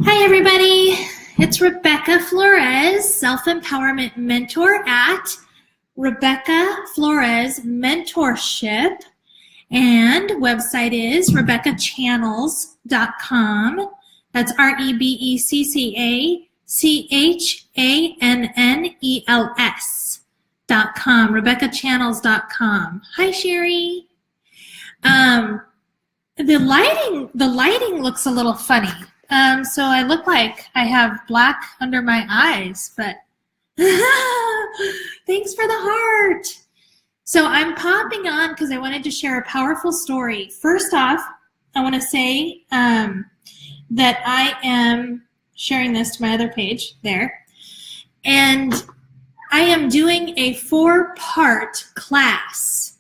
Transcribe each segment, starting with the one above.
Hi, everybody. It's Rebecca Flores, Self-Empowerment Mentor at Rebecca Flores Mentorship. And website is RebeccaChannels.com. That's RebeccaChannels.com. RebeccaChannels.com. Hi, Sherry. The lighting looks a little funny. So I look like I have black under my eyes, but thanks for the heart. So I'm popping on because I wanted to share a powerful story. First off, I want to say that I am sharing this to my other page there. And I am doing a 4-part class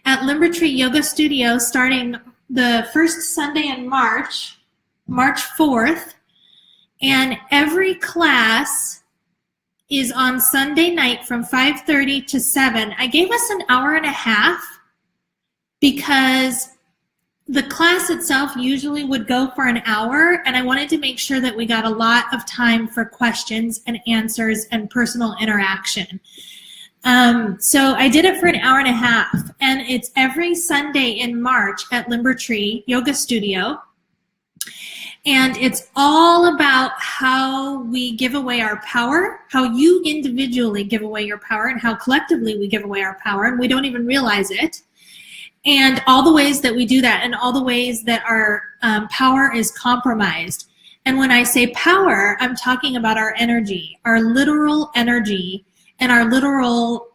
at Limber Tree Yoga Studio starting the first Sunday in March 4th, and every class is on Sunday night from 5:30 to 7. I gave us an hour and a half because the class itself usually would go for an hour, and I wanted to make sure that we got a lot of time for questions and answers and personal interaction. So I did it for an hour and a half, and it's every Sunday in March at Limber Tree Yoga Studio. And it's all about how we give away our power, how you individually give away your power, and how collectively we give away our power, and we don't even realize it. And all the ways that we do that, and all the ways that our power is compromised. And when I say power, I'm talking about our energy, our literal energy, and our literal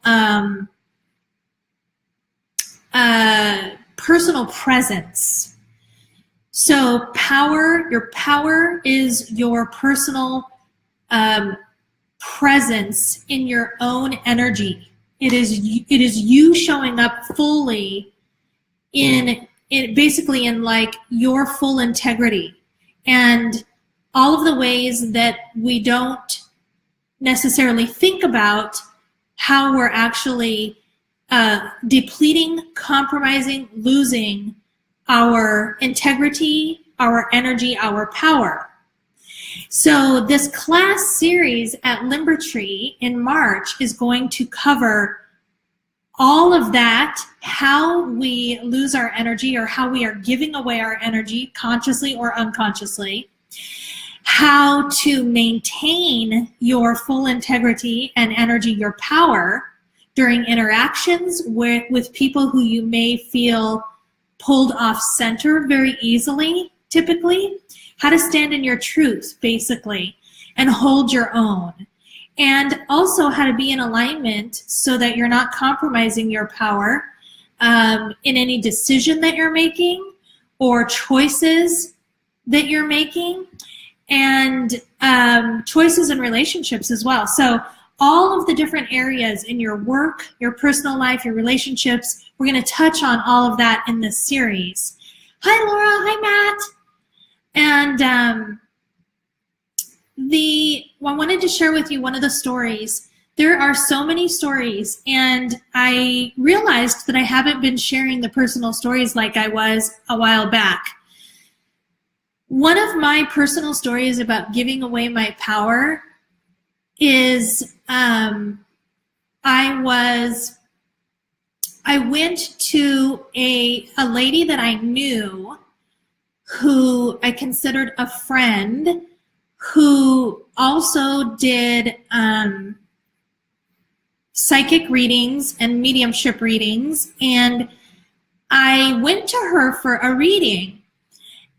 personal presence. So your power is your personal presence in your own energy. It is you showing up fully in basically in like your full integrity, and all of the ways that we don't necessarily think about how we're actually depleting, compromising, losing our integrity, our energy, our power. So this class series at Limber Tree in March is going to cover all of that, how we lose our energy or how we are giving away our energy consciously or unconsciously, how to maintain your full integrity and energy, your power during interactions with people who you may feel pulled off center very easily, typically, how to stand in your truth, basically, and hold your own. And also how to be in alignment so that you're not compromising your power in any decision that you're making or choices that you're making, and choices in relationships as well. So all of the different areas in your work, your personal life, your relationships, we're going to touch on all of that in this series. Hi, Laura. Hi, Matt. And I wanted to share with you one of the stories. There are so many stories, and I realized that I haven't been sharing the personal stories like I was a while back. One of my personal stories about giving away my power is I went to a lady that I knew who I considered a friend, who also did psychic readings and mediumship readings, and I went to her for a reading.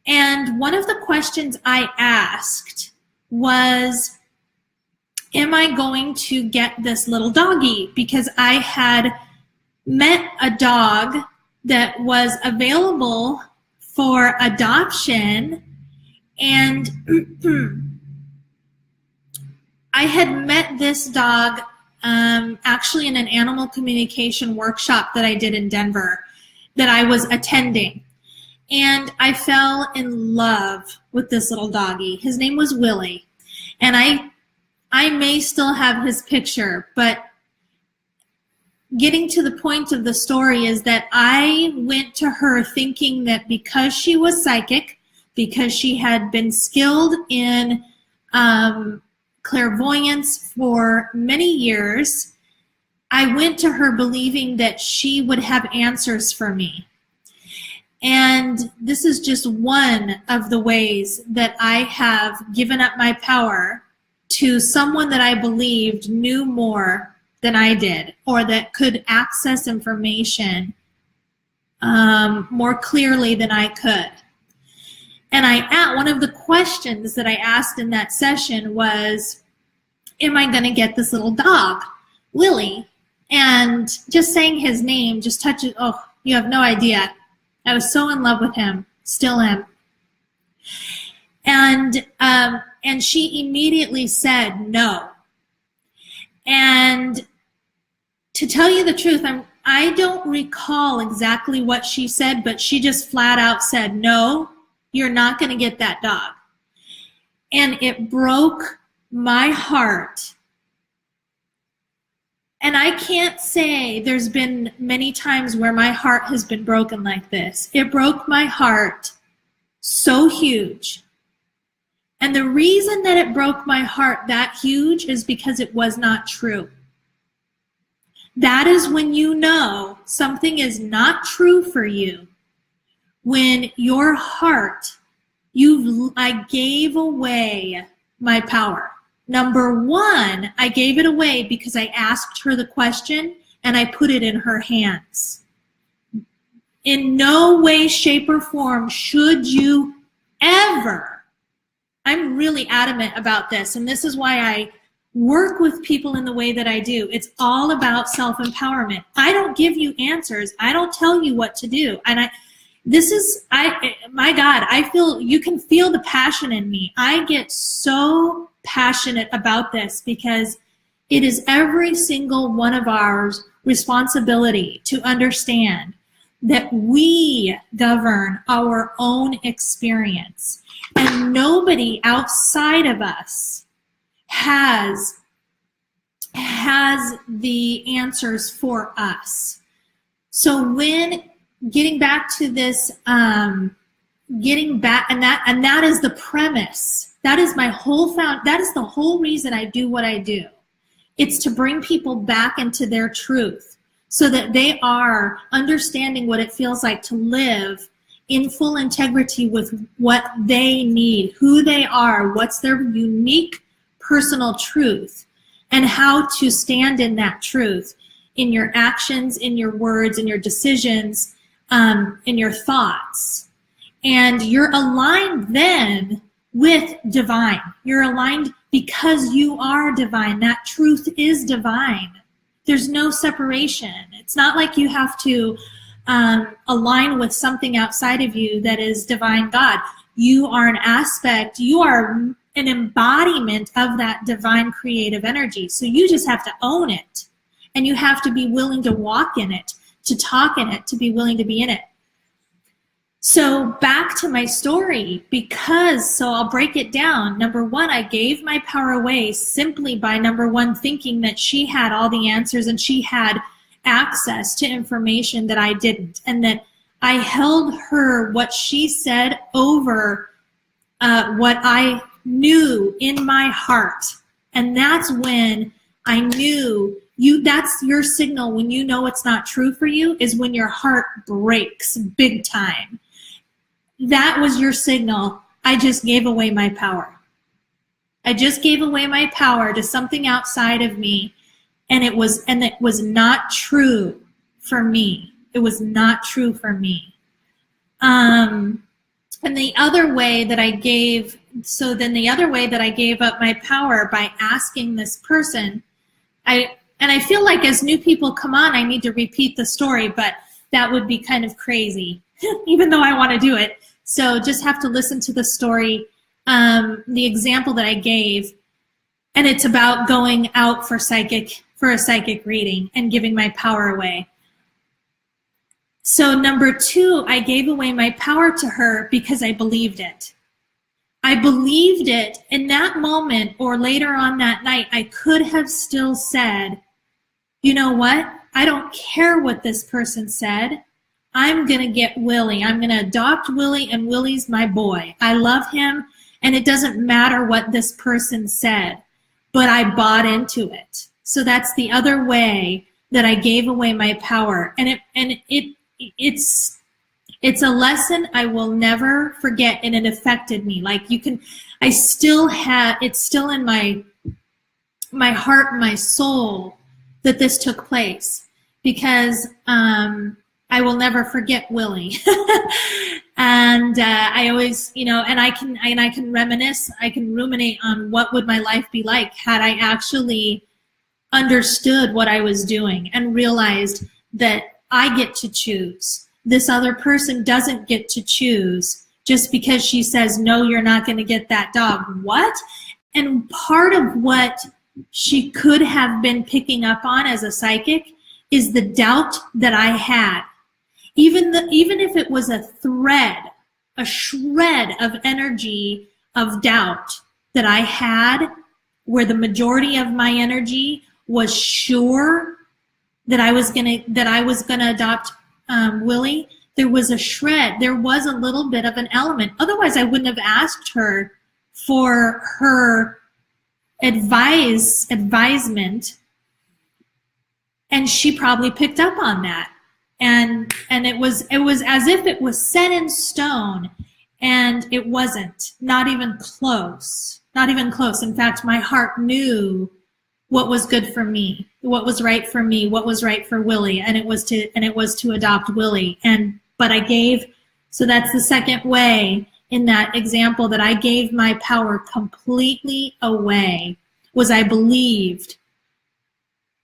And one of the questions I asked was, am I going to get this little doggy? Because I had met a dog that was available for adoption, and I had met this dog actually in an animal communication workshop that I did in Denver that I was attending. And I fell in love with this little doggy. His name was Willie. And I may still have his picture, but getting to the point of the story is that I went to her thinking that because she was psychic, because she had been skilled in clairvoyance for many years. I went to her believing that she would have answers for me. And this is just one of the ways that I have given up my power to someone that I believed knew more than I did, or that could access information more clearly than I could. And one of the questions that I asked in that session was, am I going to get this little dog, Willie? And just saying his name just touches, oh, you have no idea. I was so in love with him, still am. And she immediately said no. And to tell you the truth, I don't recall exactly what she said, but she just flat out said, no, you're not going to get that dog. And it broke my heart. And I can't say there's been many times where my heart has been broken like this. It broke my heart so huge. And the reason that it broke my heart that huge is because it was not true. That is when you know something is not true for you. When your heart, I gave away my power. Number one, I gave it away because I asked her the question and I put it in her hands. In no way, shape, or form should you ever, I'm really adamant about this, and this is why I work with people in the way that I do. It's all about self-empowerment. I don't give you answers. I don't tell you what to do. And my God, I feel, you can feel the passion in me. I get so passionate about this because it is every single one of our responsibility to understand that we govern our own experience, and nobody outside of us has the answers for us. So when getting back to this, and that is the premise. That is that is the whole reason I do what I do. It's to bring people back into their truth so that they are understanding what it feels like to live in full integrity with what they need, who they are, what's their unique personal truth, and how to stand in that truth in your actions, in your words, in your decisions, in your thoughts. And you're aligned then with divine. You're aligned because you are divine. That truth is divine. There's no separation. It's not like you have to align with something outside of you that is divine God. You are an aspect, you are an embodiment of that divine creative energy. So you just have to own it. And you have to be willing to walk in it, to talk in it, to be willing to be in it. So back to my story, so I'll break it down. Number one, I gave my power away simply by, number one, thinking that she had all the answers and she had access to information that I didn't, and that I held her, what she said, over what I knew in my heart. And that's when I knew that's your signal when you know it's not true for you, is when your heart breaks big time. That was your signal. I just gave away my power. I just gave away my power to something outside of me, and it was not true for me. It was not true for me. And the other way that I gave up my power by asking this person, I feel like as new people come on, I need to repeat the story, but that would be kind of crazy, even though I want to do it. So just have to listen to the story, the example that I gave, and it's about going out for a psychic reading and giving my power away. So number two, I gave away my power to her because I believed it. I believed it in that moment, or later on that night. I could have still said, you know what? I don't care what this person said. I'm going to get Willie. I'm going to adopt Willie, and Willie's my boy. I love him, and it doesn't matter what this person said, but I bought into it. So that's the other way that I gave away my power. And it's a lesson I will never forget, and it affected me. Like, I still have, it's still in my heart and my soul that this took place, because I will never forget Willie. And I always, and I can reminisce, I can ruminate on what would my life be like had I actually understood what I was doing and realized that I get to choose. This other person doesn't get to choose just because she says, no, you're not going to get that dog. What? And part of what she could have been picking up on as a psychic is the doubt that I had. Even if it was a shred of energy of doubt that I had, where the majority of my energy was sure that I was gonna adopt Willie, there was a shred, there was a little bit of an element. Otherwise, I wouldn't have asked her for her advisement, and she probably picked up on that. And it was as if it was set in stone, and it wasn't. Not even close. Not even close. In fact, my heart knew what was good for me, what was right for me, what was right for Willie, and it was to adopt Willie. So that's the second way in that example that I gave my power completely away, was I believed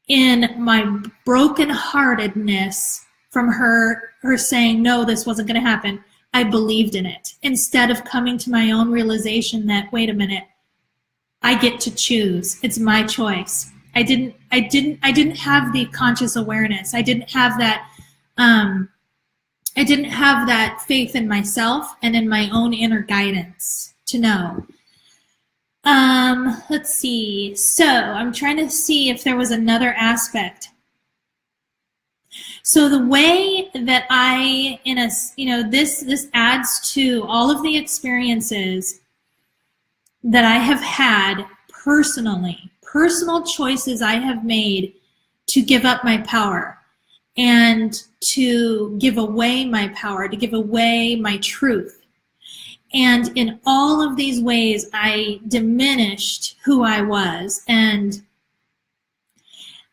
in my brokenheartedness from her saying, no, this wasn't going to happen. I believed in it, instead of coming to my own realization that, wait a minute, I get to choose. It's my choice. I didn't have the conscious awareness. I didn't have that faith in myself and in my own inner guidance to know. Let's see. So I'm trying to see if there was another aspect. So the way that this adds to all of the experiences that I have had personally, personal choices I have made to give up my power and to give away my power, to give away my truth. And in all of these ways, I diminished who I was. And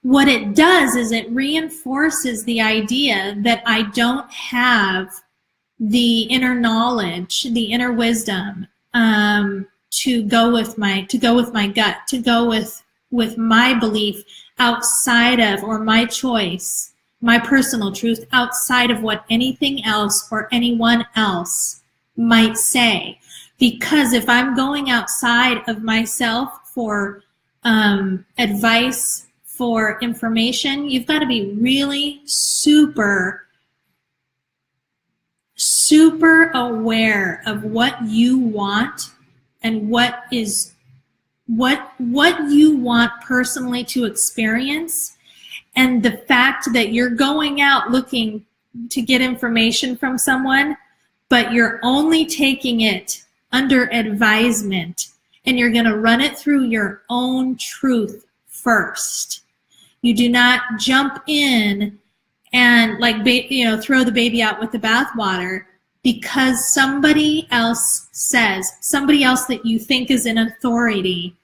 what it does is it reinforces the idea that I don't have the inner knowledge, the inner wisdom, to go with my gut, to go with my belief outside of, or my choice, my personal truth outside of what anything else or anyone else might say. Because if I'm going outside of myself for advice, for information, you've got to be really super aware of what you want and what you want personally to experience. And the fact that you're going out looking to get information from someone, but you're only taking it under advisement, and you're going to run it through your own truth first. You do not jump in and throw the baby out with the bathwater because somebody else that you think is in authority,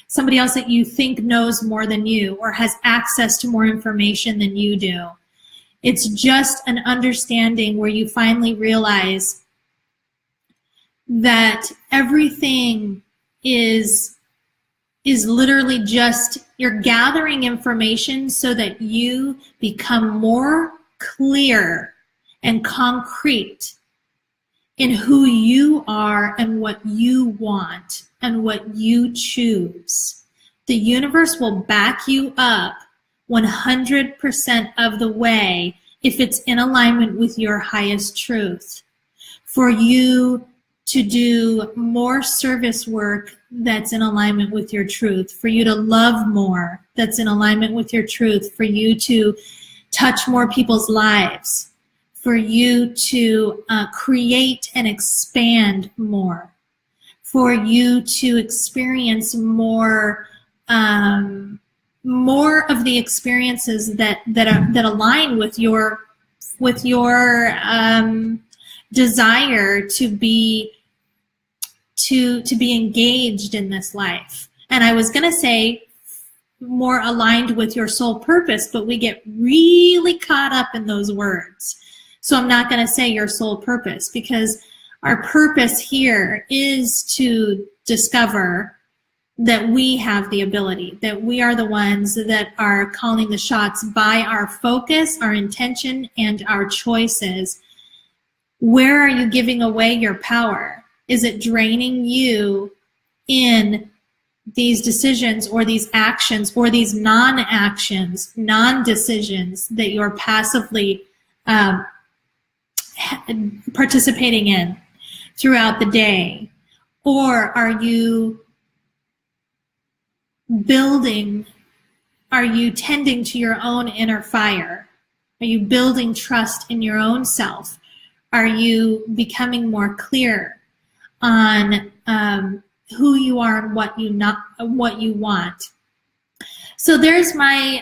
somebody else that you think knows more than you or has access to more information than you do. It's just an understanding where you finally realize that everything is literally just, you're gathering information so that you become more clear and concrete in who you are and what you want and what you choose. The universe will back you up 100% of the way if it's in alignment with your highest truth. For you to do more service work that's in alignment with your truth, for you to love more that's in alignment with your truth, for you to touch more people's lives, for you to create and expand more, for you to experience more of the experiences that align with your desire to be engaged in this life. And I was going to say more aligned with your soul purpose, but we get really caught up in those words. So I'm not going to say your soul purpose, because our purpose here is to discover that we have the ability, that we are the ones that are calling the shots by our focus, our intention, and our choices. Where are you giving away your power? Is it draining you in these decisions or these actions or these non-actions, non-decisions that you're passively participating in throughout the day? Or are you building, are you tending to your own inner fire? Are you building trust in your own self? Are you becoming more clear on who you are and what you want? So there's my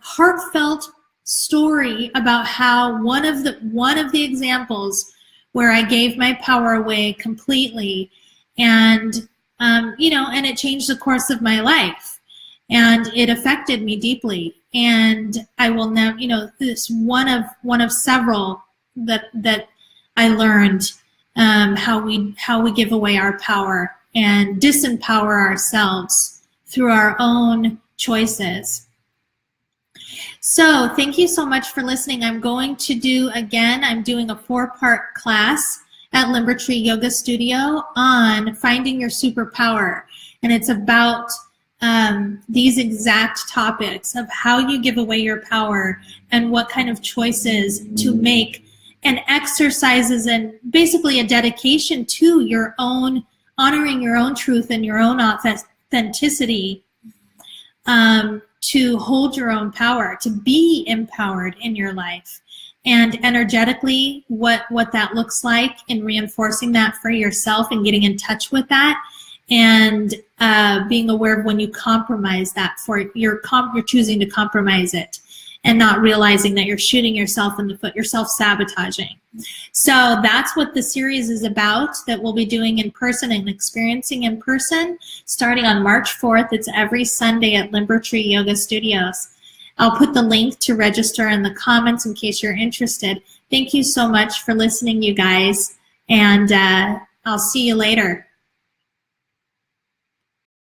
heartfelt story about how one of the examples where I gave my power away completely, and and it changed the course of my life, and it affected me deeply. And I will never, this one of several that I learned how we give away our power and disempower ourselves through our own choices. So thank you so much for listening. I'm doing a 4-part class at Limber Tree Yoga Studio on finding your superpower. And it's about these exact topics of how you give away your power and what kind of choices to make, and exercises, and basically a dedication to your own, honoring your own truth and your own authenticity, to hold your own power, to be empowered in your life. And energetically, what that looks like, in reinforcing that for yourself and getting in touch with that, and being aware of when you compromise that, you're choosing to compromise it, and not realizing that you're shooting yourself in the foot, you're self-sabotaging. So that's what the series is about, that we'll be doing in person and experiencing in person starting on March 4th. It's every Sunday at Limber Tree Yoga Studios. I'll put the link to register in the comments in case you're interested. Thank you so much for listening, you guys, and I'll see you later.